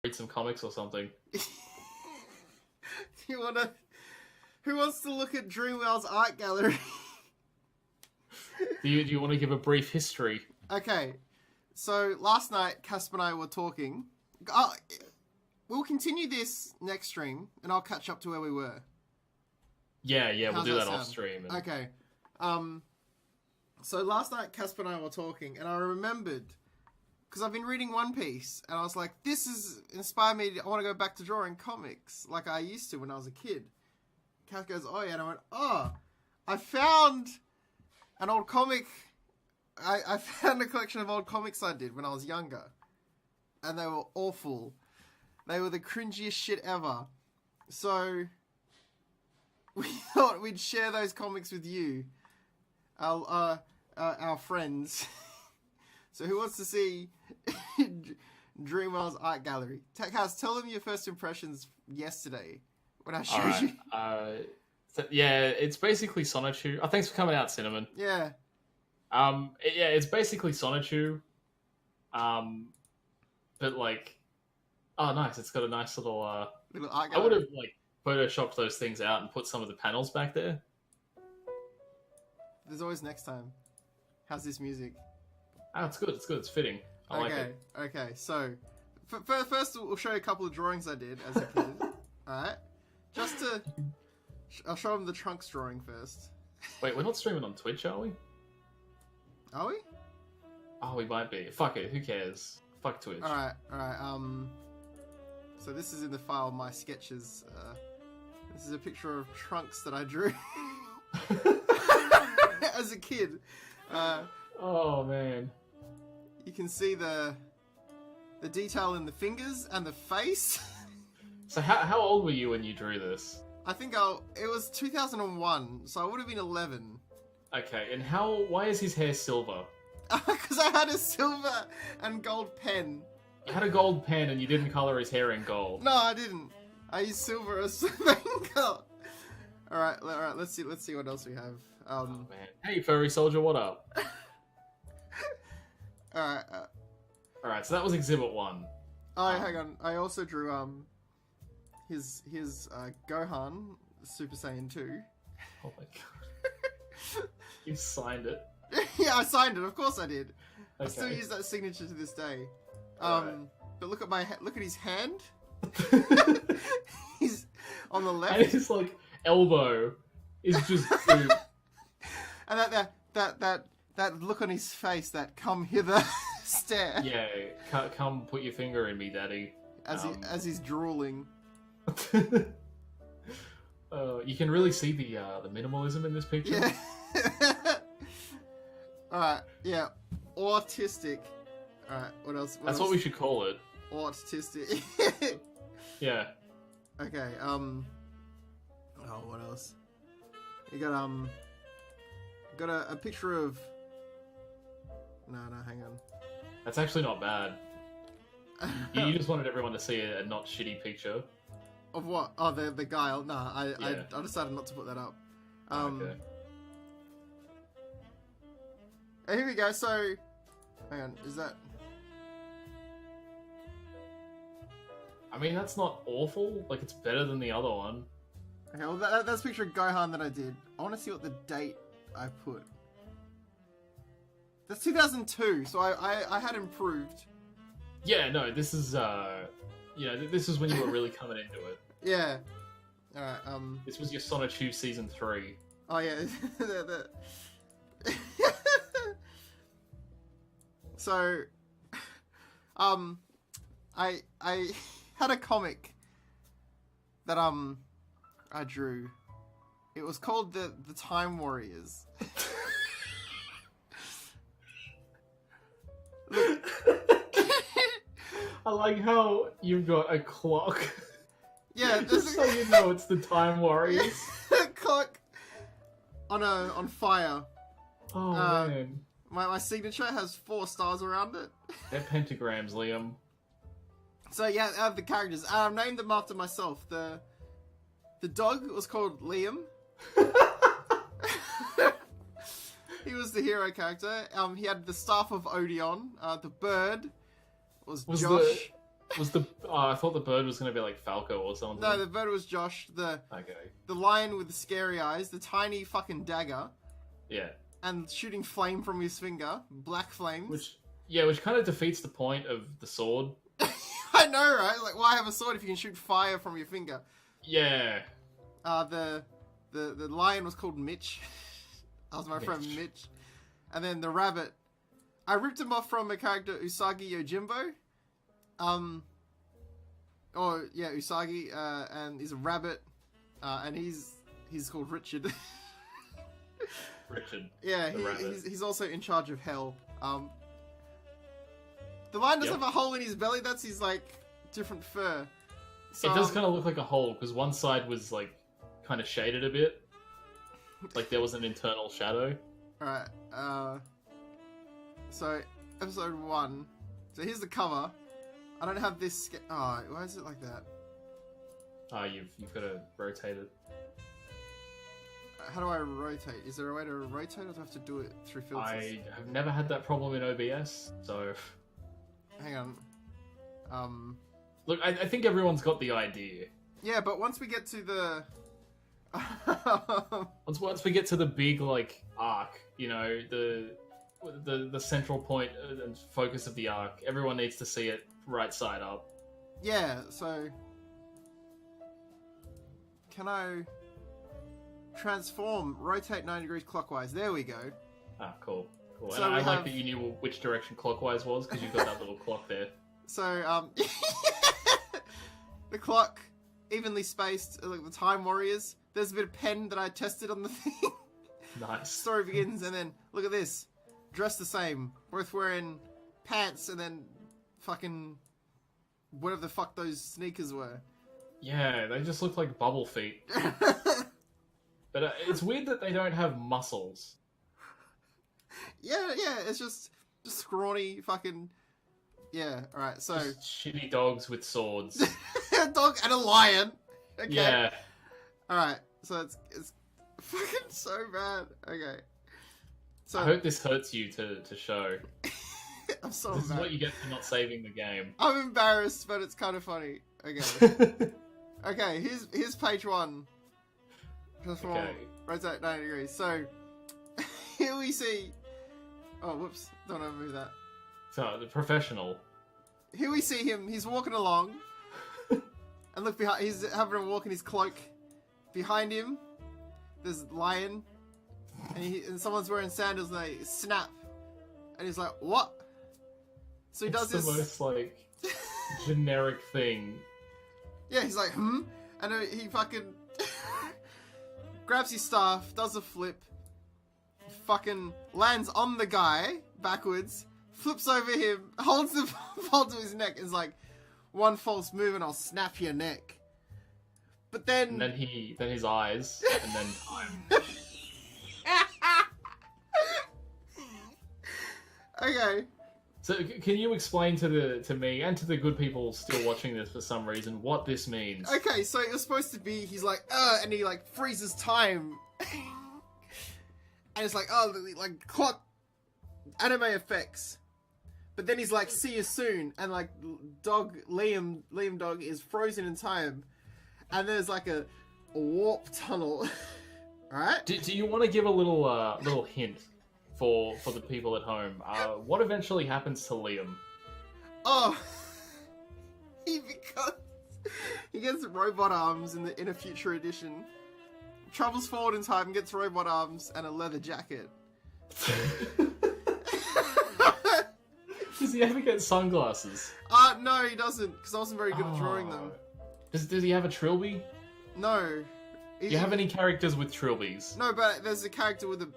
read some comics or something. Do you wanna? Who wants to look at Dreamwell's art gallery? Do you want to give a brief history? Okay, so last night Casp and I were talking. We'll continue this next stream, and I'll catch up to where we were. Yeah, we'll How's do that sound? off stream. And... Okay. So last night Casp and I were talking, and I remembered because I've been reading One Piece, and I was like, "This has inspired me. I want to go back to drawing comics like I used to when I was a kid." Casp goes, "Oh yeah," and I went, "Oh, I found an old comic. I found a collection of old comics I did when I was younger, and they were awful. They were the cringiest shit ever. So we thought we'd share those comics with you, our friends. So who wants to see Dreamwell's art gallery? Kaz, tell them your first impressions yesterday when I showed you. Yeah, it's basically Sonichu. Oh, thanks for coming out, Cinnamon. Yeah. It's basically Sonichu. But like, oh, nice. It's got a nice little art gallery. I would have like photoshopped those things out and put some of the panels back there. There's always next time. How's this music? Oh, it's good. It's fitting. I like it. Okay. So, first we'll show you a couple of drawings I did as a kid. Alright? Just to... I'll show them the Trunks drawing first. Wait, we're not streaming on Twitch, are we? Are we? Oh, we might be. Fuck it. Who cares? Fuck Twitch. Alright. So this is in the file, my sketches. This is a picture of Trunks that I drew as a kid. Oh, man. You can see the detail in the fingers and the face. So how old were you when you drew this? I think it was 2001, so I would have been 11. Okay, and why is his hair silver? Because I had a silver and gold pen. You had a gold pen and you didn't color his hair in gold. No, I didn't. I used silver as main color. All right. Let's see what else we have. Oh, man. Hey, furry soldier, what up? All right. So that was Exhibit 1. Oh, hang on. I also drew his Gohan Super Saiyan 2. Oh my god. You signed it. Yeah, I signed it. Of course I did. Okay. I still use that signature to this day. Right. But look at his hand. He's on the left. And his like elbow is just boom. And that look on his face, that come hither stare. Yeah, come put your finger in me, daddy. As he's drooling. You can really see the minimalism in this picture. Yeah. Alright, yeah. Autistic. Alright, what else? That's what we should call it. Autistic. Yeah. Okay, oh, what else? You got a picture of... No, hang on. That's actually not bad. You just wanted everyone to see a not shitty picture. Of what? Oh, the guy. Nah, I decided not to put that up. Okay. Here we go. So, hang on. Is that? I mean, that's not awful. Like, it's better than the other one. Okay, well, that's a picture of Gohan that I did. I want to see what the date I put. That's 2002, so I had improved. Yeah, no, this is, this is when you were really coming into it. Yeah. Alright, This was your Sonichu Season 3. Oh, yeah. So, I had a comic that, I drew. It was called the Time Warriors. Look. I like how you've got a clock. Yeah, just so you know it's the Time Warriors. A clock on fire. Oh man. My signature has 4 stars around it. They're pentagrams, Liam. So yeah, I have the characters. I named them after myself. The dog was called Liam. He was the hero character. He had the staff of Odeon. The bird was Josh. Was the I thought the bird was gonna be like Falco or something. No, the bird was Josh. The Okay. lion with the scary eyes, the tiny fucking dagger, Yeah. and shooting flame from his finger, black flames. Which kind of defeats the point of the sword. I know, right? Like, why have a sword if you can shoot fire from your finger? Yeah. The lion was called Mitch. That was my friend Mitch. And then the rabbit, I ripped him off from a character Usagi Yojimbo. Usagi, and he's a rabbit, and he's called Richard. Richard. Yeah, he's also in charge of hell. The lion does have a hole in his belly. That's his like different fur. So, it does kind of look like a hole because one side was like kind of shaded a bit, like there was an internal shadow. All right. So episode 1. So here's the cover. I don't have this. Oh, why is it like that? You've got to rotate it. How do I rotate? Is there a way to rotate, or do I have to do it through filters? I have never had that problem in OBS, so. Hang on. Look, I think everyone's got the idea. Yeah, but once we get to the. Once we get to the big like arc, you know, the central point and focus of the arc, everyone needs to see it right side up. Yeah, so can I transform, rotate 90 degrees clockwise? There we go. Ah, cool. So and I like that you knew which direction clockwise was because you've got that little clock there. So the clock evenly spaced, like the Time Warriors. There's a bit of pen that I tested on the thing. Nice. Story begins, and then look at this. Dressed the same, both wearing pants, and then fucking whatever the fuck those sneakers were. Yeah, they just look like bubble feet. But it's weird that they don't have muscles. Yeah, it's just scrawny fucking. Yeah, all right. So just shitty dogs with swords. a dog and a lion. Okay. Yeah. All right. So it's fucking so bad. Okay. So I hope this hurts you to show. I'm so This is embarrassed. what you get for not saving the game. I'm embarrassed, but it's kind of funny. Okay. Okay. Here's page 1. Transform. Okay. Rotate 90 degrees. So here we see. Oh, whoops! Don't want to move that. So the professional. Here we see him. He's walking along, and look behind. He's having a walk in his cloak. Behind him, there's a lion, and someone's wearing sandals. And they snap, and he's like, "What?" So he does It's the most like generic thing. Yeah, he's like, "Hmm," and he fucking grabs his staff, does a flip, fucking lands on the guy backwards, flips over him, holds the ball to his neck, and is like, "One false move and I'll snap your neck." But then... And then his eyes, and then time. Okay. So can you explain to me and to the good people still watching this for some reason what this means? Okay, so it was supposed to be, he's like, and he like freezes time. And it's like, like clock anime effects. But then he's like, "See you soon," and like Liam dog is frozen in time. And there's like a warp tunnel. Alright? Do you want to give a little hint for the people at home? What eventually happens to Liam? Oh, he gets robot arms in a future edition. Travels forward in time, gets robot arms and a leather jacket. Does he ever get sunglasses? No, he doesn't, because I wasn't very good at drawing them. Does he have a trilby? No. Do you have any characters with trilbies? No, but there's a character with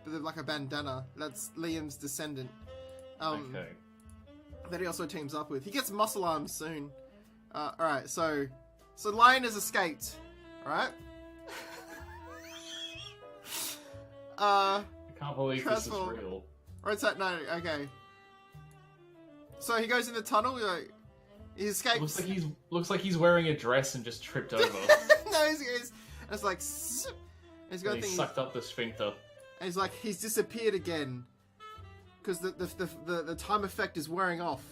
like a bandana. That's Liam's descendant. Okay. That he also teams up with. He gets muscle arms soon. Alright, so Lion has escaped. Alright? I can't believe Transform. this is real. Rotate 90, okay. So he goes in the tunnel, like, he escapes. Looks like he's wearing a dress and just tripped over. No, and it's like, and he's got And a he thing, sucked up the sphincter. and he's like, he's disappeared again. Because the time effect is wearing off.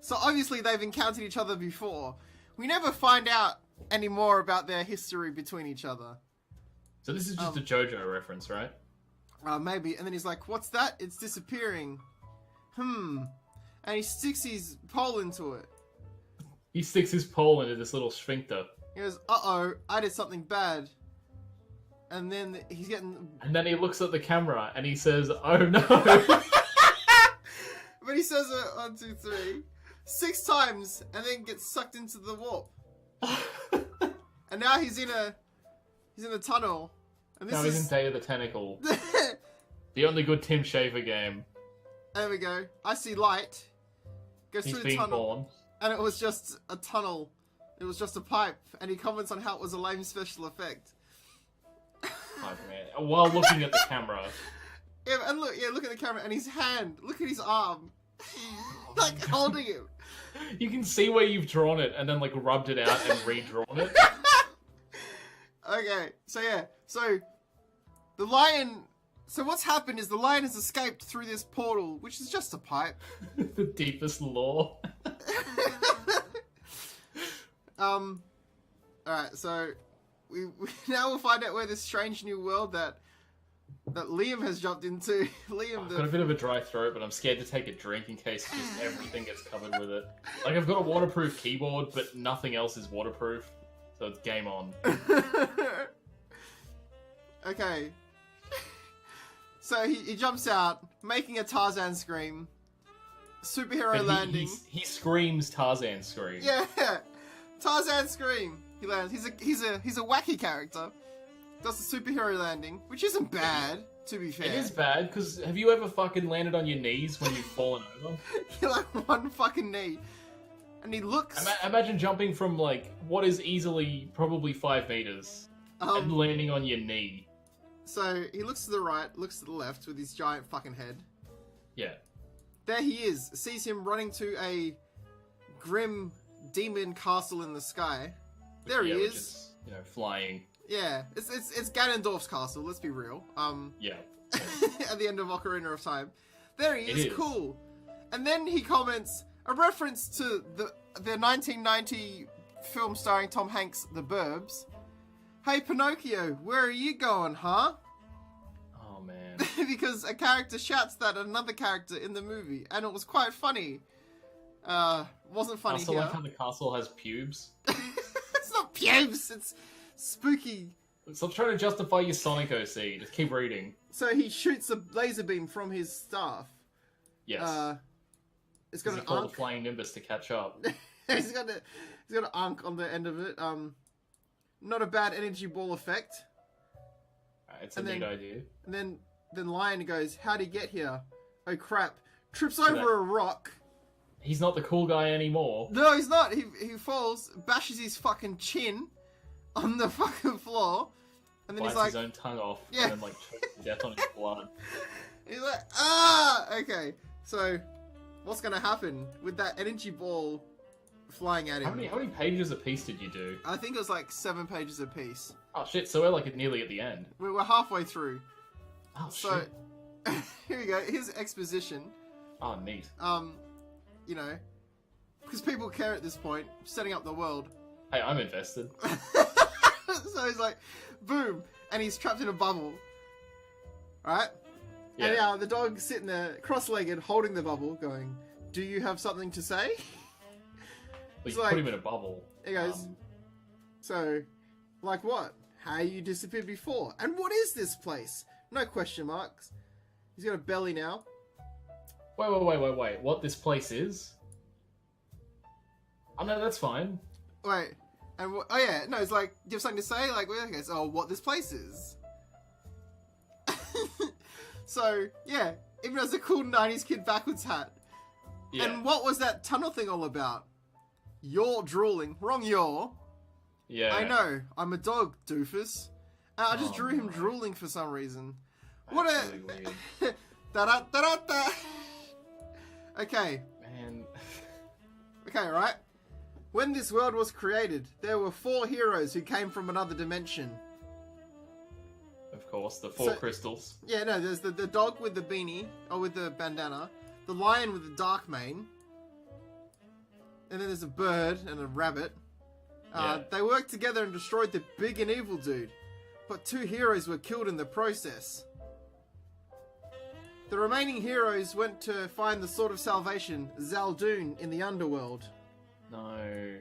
So obviously they've encountered each other before. We never find out any more about their history between each other. So this is just a JoJo reference, right? Maybe. And then he's like, what's that? It's disappearing. And he sticks his pole into it. He sticks his pole into this little sphincter. He goes, uh-oh, I did something bad. And then he's getting... And then he looks at the camera and he says, oh no. But he says it 1, 2, 3, 6 times, and then gets sucked into the warp. And now he's in a tunnel. And this now is... he's in Day of the Tentacle. The only good Tim Schafer game. There we go. I see light. Goes He's through the being tunnel. born. And it was just a tunnel. It was just a pipe. And he comments on how it was a lame special effect. Oh, man. While looking at the camera. Yeah, and look at the camera and his hand. Look at his arm. Like holding him. You can see where you've drawn it and then like rubbed it out and redrawn it. Okay, so the lion... So what's happened is the lion has escaped through this portal, which is just a pipe. The deepest lore. Alright, so we now we'll find out where this strange new world that Liam has jumped into. Liam, I've got a bit of a dry throat, but I'm scared to take a drink in case just everything gets covered with it. Like, I've got a waterproof keyboard, but nothing else is waterproof. So it's game on. Okay. So he jumps out, making a Tarzan scream. Superhero But landing. He screams Tarzan scream. Yeah, Tarzan scream. He lands. He's a wacky character. Does the superhero landing, which isn't bad, to be fair. It is bad, because have you ever fucking landed on your knees when you've fallen over? You're like one fucking knee. And he looks... Imagine jumping from, like, what is easily probably 5 meters, and landing on your knee. So, he looks to the right, looks to the left with his giant fucking head. Yeah. There he is. Sees him running to a grim demon castle in the sky. There he is. Which is, you know, flying. Yeah, it's Ganondorf's castle, let's be real. Yeah. At the end of Ocarina of Time. There he It is, is. cool. And then he comments a reference to the 1990 film starring Tom Hanks, The Burbs. Hey Pinocchio, where are you going, huh? Oh, man. Because a character shouts that at another character in the movie, and it was quite funny. Wasn't funny I also here. like how the castle has pubes. It's not pubes, it's spooky. Stop trying to justify your Sonic OC. Just keep reading. So he shoots a laser beam from his staff. Yes. It's got He an called the arc. Flying Nimbus to catch up. He's got an arc on the end of it. Not a bad energy ball effect. It's a neat idea. And then Lion goes, how'd he get here? Oh crap. Trips over a rock. He's not the cool guy anymore. No, he's not. He falls, bashes his fucking chin on the fucking floor. And then Bites he's like... his own tongue off. Yeah. And then, like, chokes to death on his blood. He's like, ah! Okay, so what's gonna happen with that energy ball flying at him? How many pages a piece did you do? I think it was like 7 pages a piece. Oh, shit. So we're, like, nearly at the end. We're halfway through. Oh, So, shit. here we go. Here's exposition. Oh, neat. You know, because people care at this point, setting up the world. Hey, I'm invested. So he's like, boom, and he's trapped in a bubble. Right? Yeah. And now the dog's sitting there, cross-legged, holding the bubble, going, do you have something to say? Well, It's you like- put him in a bubble. He goes, so, like what? How you disappeared before? And what is this place? No question marks. He's got a belly now. Wait. What this place is? Oh, no, that's fine. Wait, and oh yeah, no, it's like, do you have something to say? Like, well, okay, so what this place is. So, yeah, even as a cool 90s kid backwards hat. Yeah. And what was that tunnel thing all about? You're drooling. Wrong yaw. Yeah. I know, I'm a dog, doofus. And I just Oh, drew him no. drooling for some reason. That's What a... really weird. Da-da-da-da-da. Okay. Man. Okay, right? When this world was created, there were 4 heroes who came from another dimension. Of course, the 4 So- crystals. Yeah, no, there's the dog with the beanie, or with the bandana, the lion with the dark mane, and then there's a bird and a rabbit. Yeah. They worked together and destroyed the big and evil dude, but 2 heroes were killed in the process. The remaining heroes went to find the Sword of Salvation, Zaldun, in the underworld. No.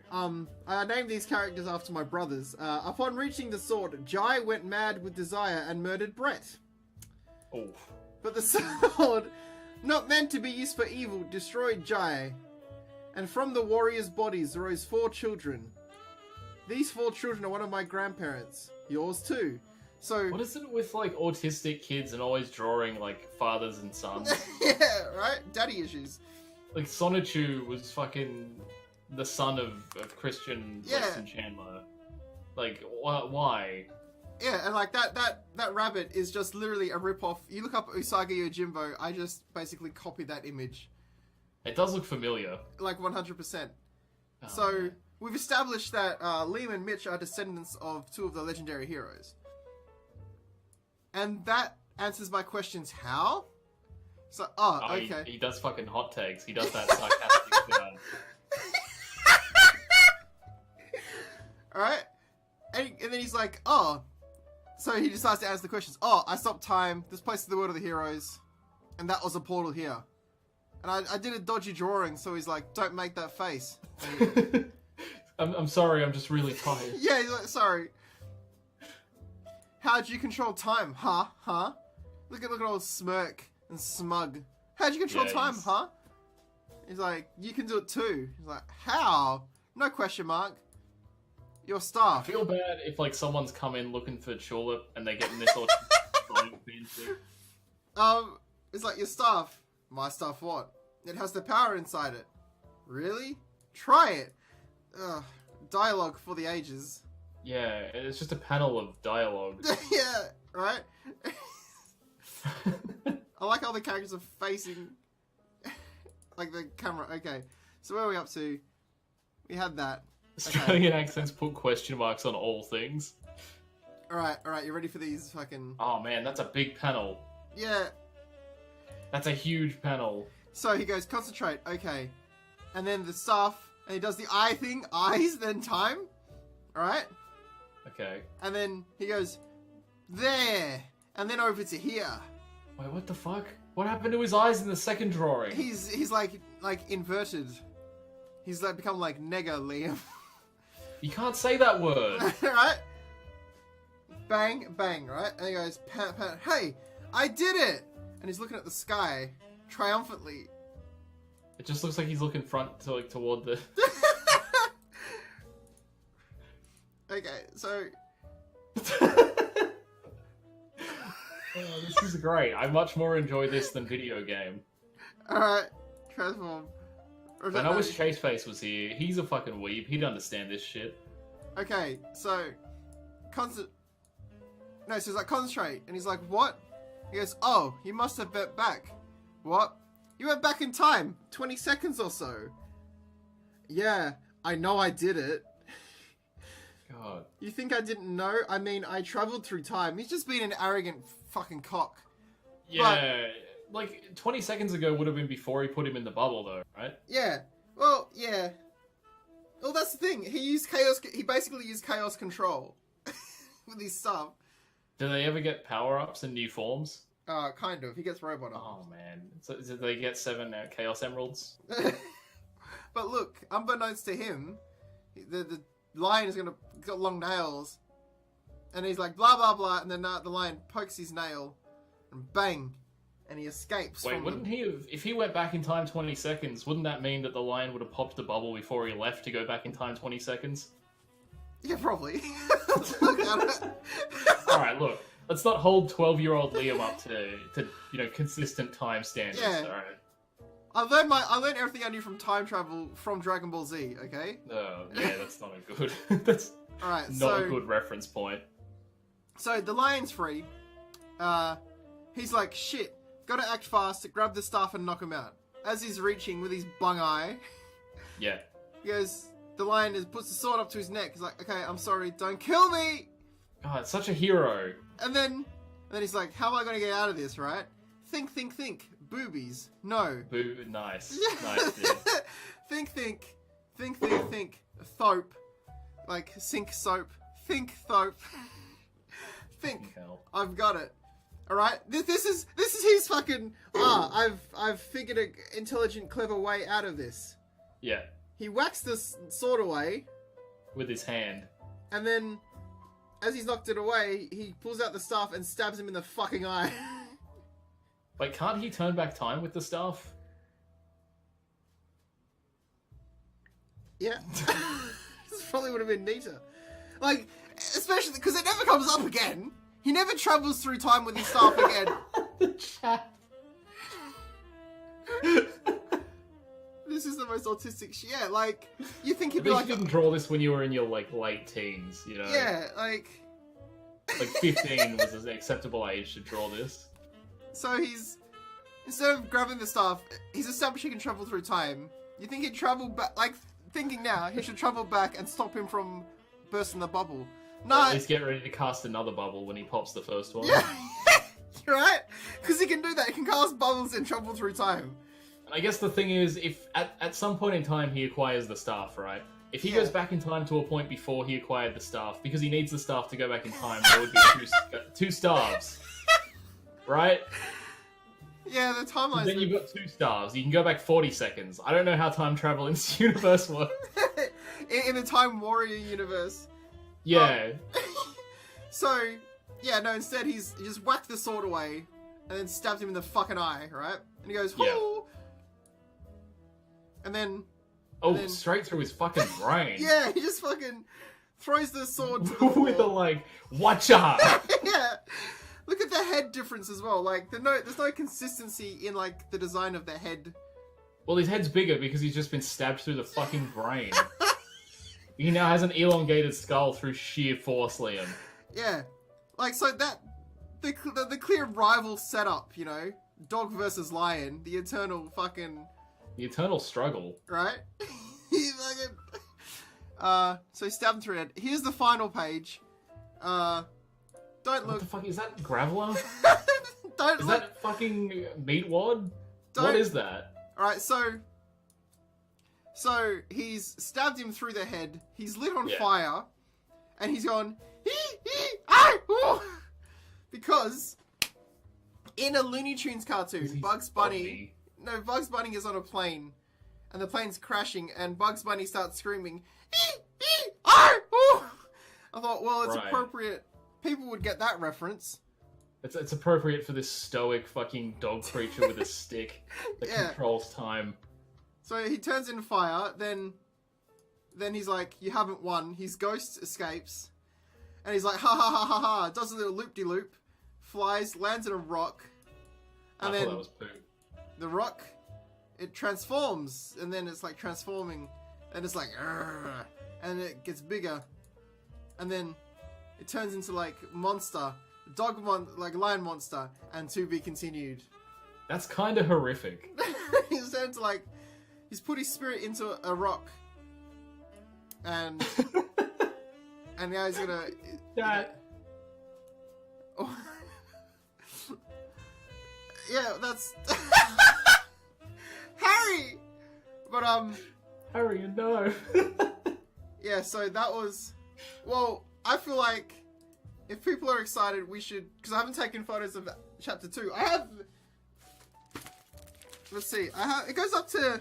I named these characters after my brothers. Upon reaching the sword, Jai went mad with desire and murdered Brett. Oh. But the sword, not meant to be used for evil, destroyed Jai. And from the warriors' bodies arose 4 children. These 4 children are one of my grandparents. Yours too. So What is it with like autistic kids and always drawing like fathers and sons? yeah, right? Daddy issues. Like Sonichu was fucking the son of Christian Yeah. Weston Chandler. Like why? Yeah, and like that rabbit is just literally a rip-off. You look up Usagi Yojimbo, I just basically copied that image. It does look familiar. Like 100%. Oh, So, man. we've established that Liam and Mitch are descendants of 2 of the legendary heroes. And that answers my questions, how? So, okay. He does fucking hot takes. He does that sarcastic sound. Alright? And then he's like, so he decides to answer the questions. I stopped time. This place is the world of the heroes. And that was a portal here. And I did a dodgy drawing, so he's like, don't make that face. I'm sorry, I'm just really tired. Yeah, he's like, sorry. How'd you control time? Huh? Look at all smirk and smug. How'd you control time? he's- Huh? He's like, you can do it too. He's like, how? No question mark. Your I staff. feel bad if like someone's come in looking for Tulip and they get in this sort of fancy. It's like, your staff. My staff what? It has the power inside it. Really? Try it. Ugh. Dialogue for the ages. Yeah, it's just a panel of dialogue. Yeah, right? I like how the characters are facing like the camera. Okay, so where are we up to? We had that. Australian accents put question marks on all things. Alright, you ready for these fucking... Oh man, that's a big panel. Yeah. That's a huge panel. So he goes, concentrate, okay. And then the staff, and he does the eye thing, eyes, then time. Alright? Okay. And then he goes, there, and then over to here. Wait, what the fuck? What happened to his eyes in the second drawing? He's like inverted. He's like become like nega Liam. You can't say that word. Right? Bang, bang, right? And he goes, pat, pat, hey, I did it! And he's looking at the sky, triumphantly. It just looks like he's looking front to like toward the. Okay, so... Oh, this is great. I much more enjoy this than video game. Alright, transform. And I wish Chaseface was here. He's a fucking weeb. He'd understand this shit. Okay, so... No, so he's like, concentrate. And he's like, what? He goes, oh, you must have bent back. What? You went back in time. 20 seconds or so. Yeah, I know I did it. God. You think I didn't know? I mean, I traveled through time. He's just being an arrogant fucking cock. Yeah, like 20 seconds ago would have been before he put him in the bubble, though, right? Yeah. Well, yeah. Well, that's the thing. He basically used chaos control with his stuff. Do they ever get power-ups in new forms? Kind of. He gets robot arms. Oh, man. So, did they get 7 Chaos Emeralds? But look, unbeknownst to him, the lion is got long nails, and he's like blah blah blah, and then the lion pokes his nail, and bang, and he escapes. Wait, wouldn't he have... If he went back in time 20 seconds, wouldn't that mean that the lion would have popped the bubble before he left to go back in time 20 seconds? Yeah, probably. Look at it. Alright, look. Let's not hold 12-year-old Liam up to consistent time standards, Yeah. alright? I learned everything I knew from time travel from Dragon Ball Z. Okay. Oh, yeah, that's not a good... that's All right. not a good reference point. So the lion's free. He's like, shit. Gotta act fast. Grab the staff and knock him out. As he's reaching with his bung eye, Yeah. he goes. The lion puts the sword up to his neck. He's like, okay, I'm sorry. Don't kill me. God, such a hero. And then he's like, how am I gonna get out of this? Right? Think. Boobies. No. Boo, nice. Nice, dude. think. think, Thope. Like, sink soap. Think, Thope. Think. Hell. I've got it. Alright? This is his fucking... I've figured an intelligent, clever way out of this. Yeah. He whacks this sword away. With his hand. And then, as he's knocked it away, he pulls out the staff and stabs him in the fucking eye. Wait, can't he turn back time with the staff? Yeah. This probably would have been neater. Like, especially because it never comes up again. He never travels through time with his staff again. The chat. This is the most autistic shit. Yeah, like, you think he'd At be least like... you didn't draw this when you were in your, like, late teens, you know? Yeah, like... Like, 15 was an acceptable age to draw this. So he's... Instead of grabbing the staff, he's established he can travel through time. You think he'd travel back... Like, thinking now, he should travel back and stop him from bursting the bubble. No. Or at least get ready to cast another bubble when he pops the first one. Yeah, right? Because he can do that. He can cast bubbles and travel through time. And I guess the thing is, if at some point in time he acquires the staff, right? If he goes back in time to a point before he acquired the staff, because he needs the staff to go back in time, there would be two staves. Right? Yeah, the timeline. Then you've got 2 stars. You can go back 40 seconds. I don't know how time travel in this universe works. in the Time Warrior universe. Yeah. So, yeah, no, instead he just whacked the sword away and then stabbed him in the fucking eye, right? And he goes, Yeah. "Whoo!" And then... Straight through his fucking brain. Yeah, he just fucking throws the sword to the With a, floor. like, watch out! Yeah. Look at the head difference as well. Like, there's no consistency in, like, the design of the head. Well, his head's bigger because he's just been stabbed through the fucking brain. He now has an elongated skull through sheer force, Liam. Yeah. Like, so that... The clear rival setup, you know? Dog versus lion. The eternal fucking... The eternal struggle. Right? He fucking... so he stabbed him through it. Here's the final page. Don't What look... the fuck? Is that Graveler? Don't Is look... that fucking Meatwad? Don't... What is that? Alright, so he's stabbed him through the head. He's lit on fire. And he's gone... Because... In a Looney Tunes cartoon, Bugs Bunny... No, Bugs Bunny is on a plane. And the plane's crashing. And Bugs Bunny starts screaming... I thought, well, it's appropriate... People would get that reference. It's appropriate for this stoic fucking dog creature with a stick that controls time. So he turns into fire, then he's like, you haven't won. His ghost escapes. And he's like, ha ha ha ha ha, does a little loop-de-loop, flies, lands in a rock. And then that was poop. The rock, it transforms. And then it's like transforming. And it's like, "Arrgh," and it gets bigger. And then it turns into like monster, like lion monster, and to be continued. That's kind of horrific. He's turned to like, he's put his spirit into a rock, and and now he's gonna. Oh. Yeah, that's Harry. But Harry, no. Yeah, so that was. Well, I feel like if people are excited, we should, because I haven't taken photos of chapter 2. I have. Let's see. It goes up to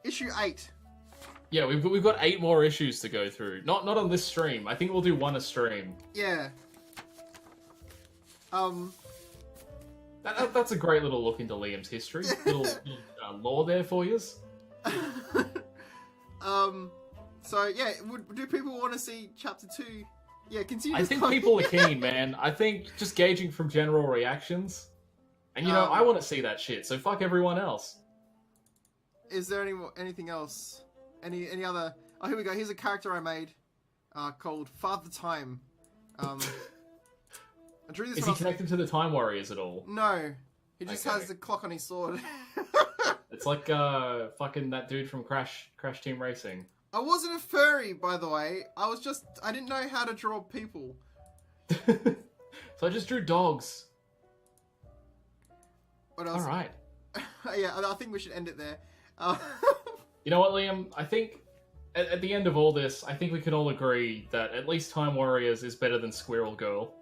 issue 8. Yeah, we've got 8 more issues to go through. Not on this stream. I think we'll do one a stream. Yeah. That's a great little look into Liam's history. little lore there for yous. So yeah, do people want to see chapter 2? Yeah, continue. I think people are keen, man. I think just gauging from general reactions, and you know, I want to see that shit. So fuck everyone else. Is there anything else? Any other? Oh, here we go. Here's a character I made, called Father Time. I drew this. Is he connected to the Time Warriors at all? No, he just has the clock on his sword. It's like fucking that dude from Crash Team Racing. I wasn't a furry, by the way. I didn't know how to draw people. So I just drew dogs. What else? All right. Yeah, I think we should end it there. You know what, Liam? I think at the end of all this, I think we can all agree that at least Time Warriors is better than Squirrel Girl.